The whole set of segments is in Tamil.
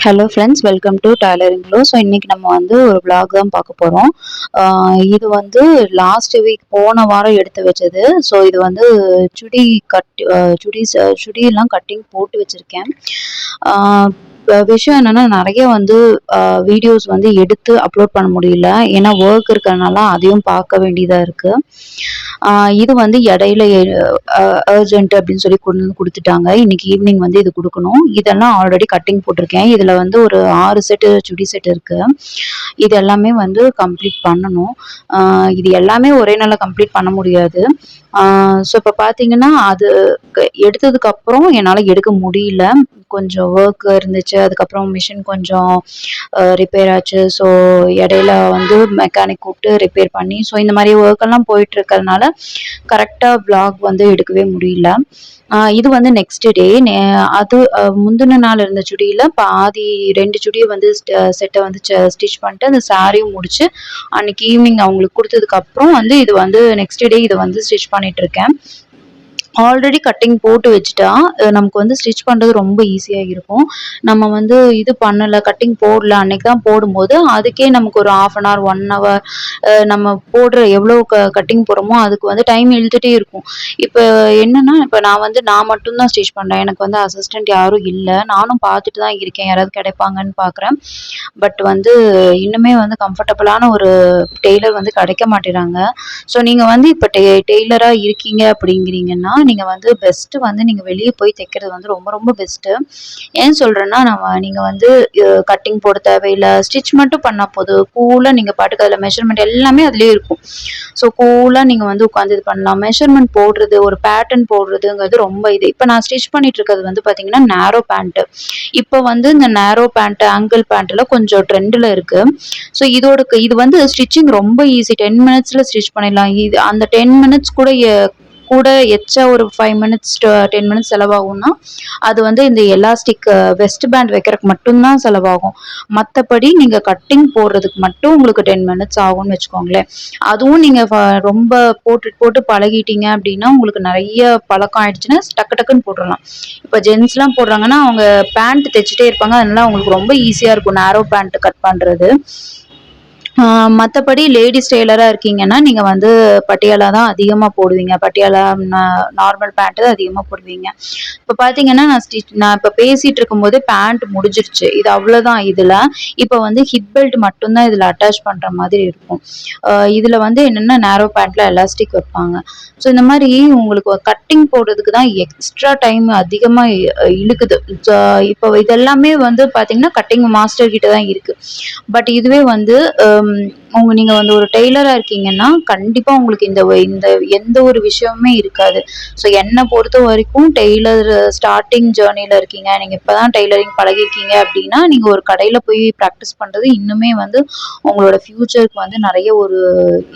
Hello friends, welcome to tailoring glow. So இன்றைக்கி நம்ம வந்து ஒரு vlog தான் பார்க்க போகிறோம். இது வந்து லாஸ்ட் வீக் போன வாரம் எடுத்து வச்சது. ஸோ இது வந்து சுடி கட் சுடியெல்லாம் கட்டிங் போட்டு வச்சுருக்கேன். விஷயம் என்னென்னா, நிறைய வந்து வீடியோஸ் வந்து எடுத்து அப்லோட் பண்ண முடியல. ஏன்னா ஒர்க் இருக்கிறதுனால அதையும் பார்க்க வேண்டியதாக இருக்குது. இது வந்து இடையில அர்ஜென்ட் அப்படின்னு சொல்லி கொண்டு வந்து கொடுத்துட்டாங்க. இன்னைக்கு ஈவினிங் வந்து இது கொடுக்கணும். இதெல்லாம் ஆல்ரெடி கட்டிங் போட்டிருக்கேன். இதில் வந்து ஒரு 6 செட்டு சுடி செட் இருக்குது. இது எல்லாமே வந்து கம்ப்ளீட் பண்ணணும். இது எல்லாமே ஒரே நாளில் கம்ப்ளீட் பண்ண முடியாது. ஸோ இப்போ பார்த்தீங்கன்னா, அது எடுத்ததுக்கப்புறம் என்னால் எடுக்க முடியல. கொஞ்சம் ஒர்க் இருந்துச்சு. அதுக்கப்புறம் மிஷின் கொஞ்சம் ரிப்பேர் ஆச்சு. ஸோ இடையில வந்து மெக்கானிக் கூப்பிட்டு ரிப்பேர் பண்ணி, ஸோ இந்த மாதிரி ஒர்க்கெல்லாம் போயிட்டு இருக்கிறதுனால கரெக்டாக vlog வந்து எடுக்கவே முடியல. இது வந்து நெக்ஸ்ட் டே. அது முந்தின நாள் இருந்த சுடியில் பாதி 2 சுடியை வந்து செட்டை வந்து ஸ்டிச் பண்ணிட்டு அந்த சாரியும் முடிச்சு அன்னைக்கு ஈவினிங் அவங்களுக்கு கொடுத்ததுக்கப்புறம் வந்து இது வந்து நெக்ஸ்ட் டே இதை வந்து ஸ்டிச் பண்ணிட்டு இருக்கேன். ஆல்ரெடி கட்டிங் போட்டு வச்சுட்டா நமக்கு வந்து ஸ்டிச் பண்ணுறது ரொம்ப ஈஸியாக இருக்கும். நம்ம வந்து இது பண்ணலை, கட்டிங் போடல, அன்னைக்கு தான் போடும்போது அதுக்கே நமக்கு ஒரு 1/2 hour 1 hour நம்ம போடுற எவ்வளோ கட்டிங் போடுறோமோ அதுக்கு வந்து டைம் இழுத்துட்டே இருக்கும். இப்போ என்னன்னா, இப்போ நான் மட்டும்தான் ஸ்டிச் பண்ணுறேன். எனக்கு வந்து அசிஸ்டன்ட் யாரும் இல்லை. நானும் பார்த்துட்டு தான் இருக்கேன், யாராவது கிடைப்பாங்கன்னு பார்க்குறேன். பட் வந்து இன்னுமே வந்து கம்ஃபர்டபுளான ஒரு டெய்லர் வந்து கிடைக்க மாட்டேறாங்க. ஸோ நீங்கள் வந்து இப்போ டெய்லராக இருக்கீங்க அப்படிங்கிறீங்கன்னா, நீங்கள் வந்து பெஸ்ட்டு வந்து நீங்கள் வெளியே போய் தைக்கிறது வந்து ரொம்ப ரொம்ப பெஸ்ட்டு. ஏன் சொல்கிறேன்னா, நீங்கள் வந்து கட்டிங் போட தேவையில்லை, ஸ்டிச் மட்டும் பண்ணால் போதும். கூலாக நீங்கள் பாட்டுக்கு அதில் மெஷர்மெண்ட் எல்லாமே அதுலேயே இருக்கும். ஸோ கூலாக நீங்கள் வந்து உட்காந்து இது பண்ணலாம். மெஷர்மெண்ட் போடுறது, ஒரு பேட்டர்ன் போடுறதுங்கிறது ரொம்ப இது. இப்போ நான் ஸ்டிச் பண்ணிட்டு இருக்கிறது வந்து பார்த்தீங்கன்னா நேரோ பேண்ட்டு. இப்போ வந்து இந்த நேரோ பேண்ட்டு, ஆங்கிள் பேண்ட்டெல்லாம் கொஞ்சம் ட்ரெண்டில் இருக்குது. ஸோ இது வந்து ஸ்டிச்சிங் ரொம்ப ஈஸி. 10 மினிட்ஸில் ஸ்டிச் பண்ணிடலாம். இது அந்த 10 மினிட்ஸ் கூட எச்சா ஒரு 5 மினிட்ஸ் 10 மினிட்ஸ் செலவாகும்னா அது வந்து இந்த எலாஸ்டிக் வெஸ்ட் பேண்ட் வைக்கிறதுக்கு மட்டும்தான் செலவாகும். மற்றபடி நீங்கள் கட்டிங் போடுறதுக்கு மட்டும் உங்களுக்கு 10 மினிட்ஸ் ஆகும்னு வச்சுக்கோங்களேன். அதுவும் நீங்கள் ரொம்ப போட்டு பழகிட்டீங்க அப்படின்னா, உங்களுக்கு நிறைய பழக்கம் ஆயிடுச்சுன்னா டக்கு டக்குன்னு போட்டுடலாம். இப்போ ஜென்ஸ்லாம் போடுறாங்கன்னா அவங்க பேண்ட் தைச்சிட்டே இருப்பாங்க. அதனால அவங்களுக்கு ரொம்ப ஈஸியாக இருக்கும் நேரோ பேண்ட் கட் பண்ணுறது. மற்றபடி லேடிஸ் டெய்லராக இருக்கீங்கன்னா நீங்கள் வந்து பட்டியாலா தான் அதிகமாக போடுவீங்க. பட்டியாலா நார்மல் பேண்ட்டு தான் அதிகமாக போடுவீங்க. இப்போ பார்த்தீங்கன்னா, நான் இப்போ பேசிகிட்டு இருக்கும்போது பேண்ட் முடிஞ்சிருச்சு. இது அவ்வளோதான். இதில் இப்போ வந்து ஹிப் பெல்ட் மட்டும்தான் இதில் அட்டாச் பண்ணுற மாதிரி இருக்கும். இதில் வந்து என்னென்னா நேரோ பேண்ட்டில் எலாஸ்டிக் வைப்பாங்க. ஸோ இந்த மாதிரி உங்களுக்கு கட்டிங் போடுறதுக்கு தான் எக்ஸ்ட்ரா டைம் அதிகமாக இழுக்குது. இப்போ இதெல்லாமே வந்து பார்த்தீங்கன்னா கட்டிங் மாஸ்டர் கிட்ட தான் இருக்குது. பட் இதுவே வந்து நீங்கள் வந்து ஒரு டெய்லராக இருக்கீங்கன்னா கண்டிப்பாக உங்களுக்கு இந்த எந்த ஒரு விஷயமுமே இருக்காது. ஸோ என்னை பொறுத்த வரைக்கும் டெய்லர் ஸ்டார்டிங் ஜேர்னியில் இருக்கீங்க, நீங்கள் இப்போ தான் டெய்லரிங் பழகிருக்கீங்க அப்படின்னா நீங்கள் ஒரு கடையில் போய் ப்ராக்டிஸ் பண்ணுறது இன்னுமே வந்து உங்களோட ஃப்யூச்சருக்கு வந்து நிறைய ஒரு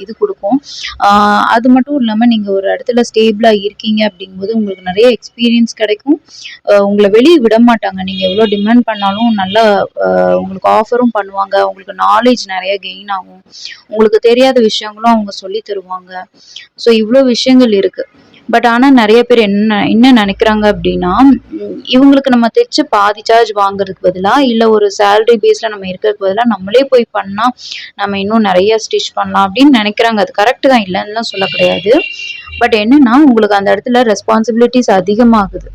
இது கொடுக்கும். அது மட்டும் இல்லாமல் நீங்கள் ஒரு இடத்துல ஸ்டேபிளாக இருக்கீங்க அப்படிங்கும்போது உங்களுக்கு நிறைய எக்ஸ்பீரியன்ஸ் கிடைக்கும். உங்களை வெளியே விட மாட்டாங்க. நீங்கள் எவ்வளோ டிமாண்ட் பண்ணாலும் நல்லா உங்களுக்கு ஆஃபரும் பண்ணுவாங்க. உங்களுக்கு நாலேஜ் நிறைய கெயின் ஆகும். உங்களுக்கு தெரியாத விஷயங்களும் அவங்க சொல்லி தருவாங்க. ஸோ இவ்வளோ விஷயங்கள் இருக்கு. பட் ஆனால் நிறைய பேர் என்ன நினைக்கிறாங்க அப்படின்னா, இவங்களுக்கு நம்ம தைச்சு பாதி சார்ஜ் வாங்குறதுக்கு பதிலாக, இல்லை ஒரு சேலரி பேஸில் நம்ம இருக்கிறதுக்கு பதிலாக நம்மளே போய் பண்ணால் நம்ம இன்னும் நிறைய ஸ்டிச் பண்ணலாம் அப்படின்னு நினைக்கிறாங்க. அது கரெக்டு தான், இல்லைன்னுலாம் சொல்ல கிடையாது. பட் என்னன்னா, உங்களுக்கு அந்த இடத்துல ரெஸ்பான்சிபிலிட்டிஸ் அதிகமாகுது.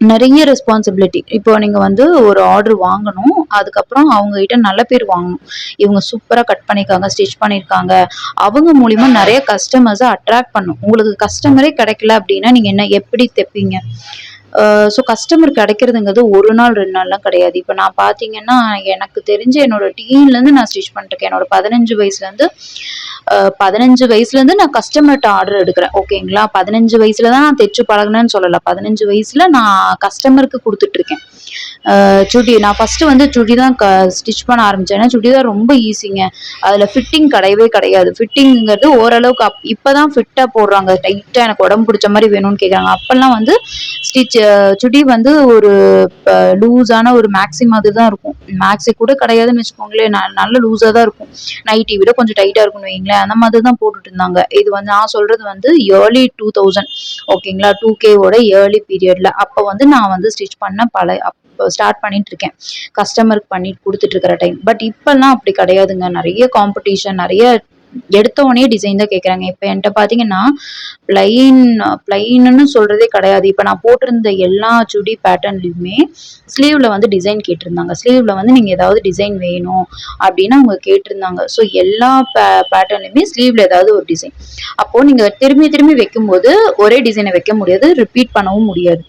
நிறைய ரெஸ்பான்சிபிலிட்டி. இப்போ நீங்கள் வந்து ஒரு ஆர்டர் வாங்கணும். அதுக்கப்புறம் அவங்ககிட்ட நல்ல பேர் வாங்கணும். இவங்க சூப்பராக கட் பண்ணியிருக்காங்க, ஸ்டிச் பண்ணியிருக்காங்க. அவங்க மூலிமா நிறைய கஸ்டமர்ஸை அட்ராக்ட் பண்ணும். உங்களுக்கு கஸ்டமரே கிடைக்கல அப்படின்னா நீங்கள் எப்படி தைப்பீங்க? ஸோ கஸ்டமர் கிடைக்கிறதுங்கிறது 1 நாள் 2 நாள்லாம் கிடையாது. இப்போ நான் பார்த்தீங்கன்னா, எனக்கு தெரிஞ்சு என்னோட டீன்லேருந்து நான் ஸ்டிச் பண்ணிட்டுருக்கேன். என்னோட 15 வயசுலேருந்து நான் கஸ்டமர்கிட்ட ஆர்டர் எடுக்கிறேன். ஓகேங்களா? 15 வயசுல தான் நான் தைச்சு பழகினேன்னு சொல்லலை. 15 வயசுல நான் கஸ்டமருக்கு கொடுத்துட்ருக்கேன். நான் ஃபஸ்ட்டு வந்து சுடி தான் ஸ்டிச் பண்ண ஆரம்பித்தேன். ஏன்னா சுடிதார் ரொம்ப ஈஸிங்க. அதில் ஃபிட்டிங் கிடையவே கிடையாது. ஃபிட்டிங்கிறது ஓரளவுக்கு இப்போ தான் ஃபிட்டாக போடுறாங்க. டைட்டாக எனக்கு உடம்பு பிடிச்ச மாதிரி வேணும்னு கேட்குறாங்க. அப்போல்லாம் வந்து சுடி வந்து ஒரு லூஸான ஒரு மேக்ஸி மாதிரி தான் இருக்கும். மேக்ஸி கூட கிடையாதுன்னு வச்சுக்கோங்களேன். நல்ல லூஸாக தான் இருக்கும். நைட்டி விட கொஞ்சம் டைட்டாக இருக்கும்னு வைங்களேன். அந்த மாதிரி தான் போட்டுட்டு இருந்தாங்க. இது வந்து நான் சொல்றது வந்து ஏர்லி 2000 ஓகேங்களா. 2K ஏர்லி பீரியட்ல அப்ப வந்து நான் வந்து ஸ்டிச் பண்ண ஸ்டார்ட் பண்ணிட்டு இருக்கேன். கஸ்டமருக்கு பண்ணிட்டு குடுத்துட்டு இருக்கிற டைம். பட் இப்பல்லாம் அப்படி கிடையாதுங்க. நெறைய காம்படிஷன், நெறைய எடுத்த உடனே டிசைன் தான் கேட்குறாங்க. இப்ப என்ட்ட பார்த்தீங்கன்னா, பிளைன் பிளைன்னு சொல்றதே கிடையாது. இப்ப நான் போட்டிருந்த எல்லா சுடி பேட்டர்ன்லயுமே ஸ்லீவ்ல வந்து டிசைன் கேட்டிருந்தாங்க. ஸ்லீவ்ல வந்து நீங்க ஏதாவது டிசைன் வேணும் அப்படின்னு அவங்க கேட்டிருந்தாங்க. ஸோ எல்லா பேட்டர்ன்லயுமே ஸ்லீவ்ல ஏதாவது ஒரு டிசைன். அப்போ நீங்க திரும்பி திரும்பி வைக்கும்போது ஒரே டிசைனை வைக்க முடியாது. ரிப்பீட் பண்ணவும் முடியாது.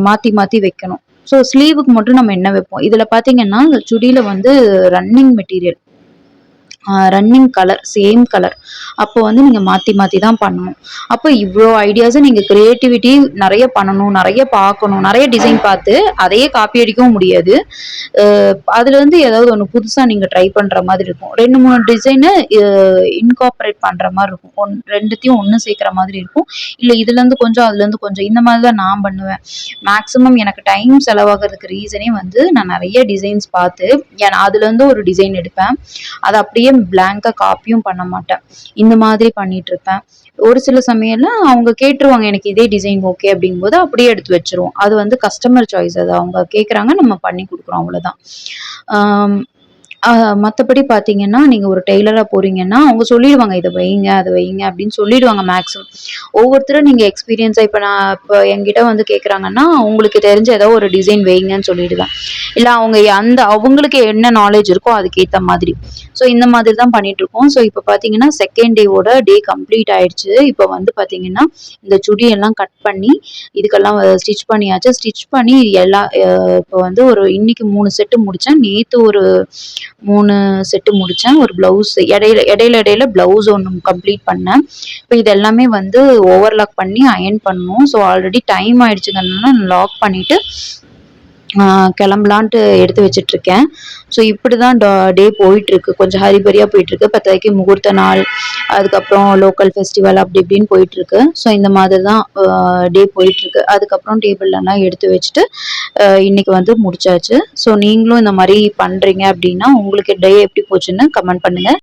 மாத்தி மாத்தி வைக்கணும். ஸோ ஸ்லீவுக்கு மட்டும் நம்ம என்ன வைப்போம்? இதுல பார்த்தீங்கன்னா, சுடியில வந்து running material. Running colour same colour. அப்போ வந்து நீங்க மாத்தி மாத்தி தான் பண்ணணும். அப்போ இவ்ளோ ஐடியாஸ நீங்க கிரியேட்டிவிட்டி நெறைய பண்ணணும், நெறைய பார்க்கணும், நெறைய டிசைன் பார்த்து அதையே காப்பி அடிக்கவும் முடியாது. அதுலருந்து ஏதாவது ஒண்ணு புதுசா நீங்க ட்ரை பண்ற மாதிரி இருக்கும். 2, 3 டிசைனு இன்கார்ப்பரேட் பண்ற மாரி இருக்கும். 2த்தையும் ஒண்ணு சேர்க்கிற மாதிரி இருக்கும். இல்ல இதுலருந்து கொஞ்சம், அதுலருந்து கொஞ்சம் இந்த மாதிரி தான் நான் பண்ணுவேன். மேக்ஸிமம் எனக்கு டைம் செலவாகுறதுக்கு ரீசனே வந்து நான் நெறைய டிசைன்ஸ் பார்த்து, அதுலருந்து ஒரு டிசைன் எடுப்பேன். அத அப்படியே பிளாங்கா காப்பியும் பண்ண மாட்டேன். இந்த மாதிரி பண்ணிட்டு இருப்பேன். ஒரு சில சமயம்ல அவங்க கேட்டுருவாங்க எனக்கு இதே டிசைன் ஓகே அப்படிங்கும்போது அப்படியே எடுத்து வச்சுருவோம். அது வந்து கஸ்டமர் சாய்ஸ். அது அவங்க கேட்குறாங்க, நம்ம பண்ணி குடுக்குறோம் அவ்வளோதான். ஆம். மத்தபடி பார்த்தீங்கன்னா, நீங்க ஒரு டெய்லரா போறீங்கன்னா, அவங்க சொல்லிடுவாங்க. இத வைங்க, அத வைங்க அப்படின்னு சொல்லிடுவாங்க மேக்ஸிமம். ஒவ்வொருத்தரும் நீங்க எக்ஸ்பீரியன்ஸா இப்ப என்கிட்ட வந்து கேட்குறாங்கன்னா, உங்களுக்கு தெரிஞ்ச ஏதோ ஒரு டிசைன் வைங்கன்னு சொல்லிடுவேன். இல்ல அவங்க அவங்களுக்கு என்ன நாலேட்ஜ் இருக்கோ அதுக்கேத்த மாதிரி. ஸோ இந்த மாதிரி தான் பண்ணிட்டுருக்கோம். ஸோ இப்ப பார்த்தீங்கன்னா, செகண்ட் டே கம்ப்ளீட் ஆயிடுச்சு. இப்ப வந்து பார்த்தீங்கன்னா, இந்த சுடி எல்லாம் கட் பண்ணி, இதுக்கெல்லாம் ஸ்டிச் பண்ணியாச்சு. ஸ்டிச் பண்ணி எல்லா இப்ப வந்து இன்னைக்கு 3 செட்டு முடிச்சேன். நேத்து ஒரு 3 செட்டு முடிச்சேன். ஒரு ப்ளவுஸ் இடையில ப்ளவுஸ் ஒண்ணு கம்ப்ளீட் பண்ணேன். இப்ப இது எல்லாமே வந்து ஓவர்லாக் பண்ணி அயர்ன் பண்ணணும். ஸோ ஆல்ரெடி டைம் ஆயிடுச்சுங்கறனால லாக் பண்ணிட்டு கிளம்பலான்ட்டு எடுத்து வச்சுட்டு இருக்கேன். ஸோ இப்படிதான் டே போயிட்டு இருக்கு. கொஞ்சம் ஹரிபரியா போயிட்டு இருக்கு. 10க்கு முகூர்த்த நாள், அதுக்கப்புறம் லோக்கல் ஃபெஸ்டிவல் அப்படி இப்படின்னு போயிட்டு இருக்கு. ஸோ இந்த மாதிரி தான் டே போயிட்டு இருக்கு. அதுக்கப்புறம் டேபிள்லாம் எடுத்து வச்சுட்டு இன்னைக்கு வந்து முடிச்சாச்சு. ஸோ நீங்களும் இந்த மாதிரி பண்றீங்க அப்படின்னா உங்களுக்கு டே எப்படி போச்சுன்னு கமெண்ட் பண்ணுங்க.